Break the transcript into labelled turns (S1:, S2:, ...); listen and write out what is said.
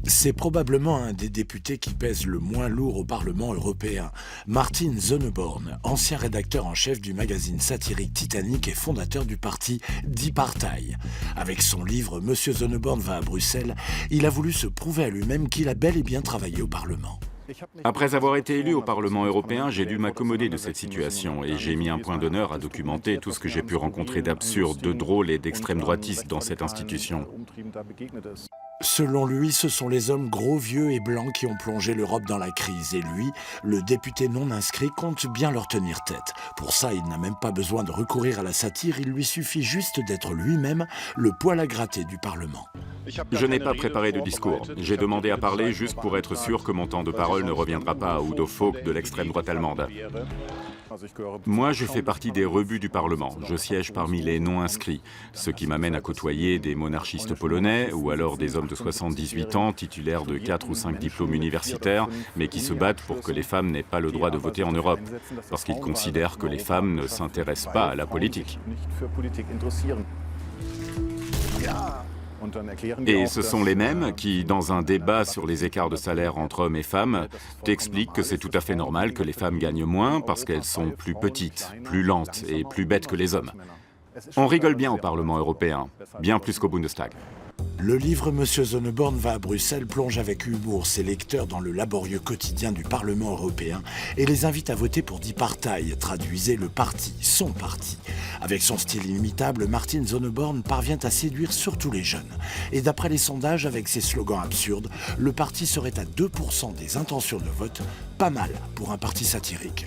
S1: C'est probablement un des députés qui pèse le moins lourd au Parlement européen. Martin Sonneborn, ancien rédacteur en chef du magazine satirique Titanic et fondateur du parti Die Partei. Avec son livre « Monsieur Sonneborn va à Bruxelles », il a voulu se prouver à lui-même qu'il a bel et bien travaillé au Parlement.
S2: Après avoir été élu au Parlement européen, j'ai dû m'accommoder de cette situation et j'ai mis un point d'honneur à documenter tout ce que j'ai pu rencontrer d'absurde, de drôle et d'extrême droitiste dans cette institution.
S1: Selon lui, ce sont les hommes gros, vieux et blancs qui ont plongé l'Europe dans la crise. Et lui, le député non inscrit, compte bien leur tenir tête. Pour ça, il n'a même pas besoin de recourir à la satire, il lui suffit juste d'être lui-même le poil à gratter du Parlement.
S2: Je n'ai pas préparé de discours. J'ai demandé à parler juste pour être sûr que mon temps de parole ne reviendra pas à Udo Vogt de l'extrême droite allemande. Moi, je fais partie des rebuts du Parlement. Je siège parmi les non-inscrits, ce qui m'amène à côtoyer des monarchistes polonais ou alors des hommes de 78 ans titulaires de 4 ou 5 diplômes universitaires, mais qui se battent pour que les femmes n'aient pas le droit de voter en Europe, parce qu'ils considèrent que les femmes ne s'intéressent pas à la politique. Et ce sont les mêmes qui, dans un débat sur les écarts de salaire entre hommes et femmes, t'expliquent que c'est tout à fait normal que les femmes gagnent moins parce qu'elles sont plus petites, plus lentes et plus bêtes que les hommes. On rigole bien au Parlement européen, bien plus qu'au Bundestag.
S1: Le livre Monsieur Sonneborn va à Bruxelles plonge avec humour ses lecteurs dans le laborieux quotidien du Parlement européen et les invite à voter pour Die Partei, traduisez le parti, son parti. Avec son style inimitable, Martin Sonneborn parvient à séduire surtout les jeunes. Et d'après les sondages, avec ses slogans absurdes, le parti serait à 2% des intentions de vote, pas mal pour un parti satirique.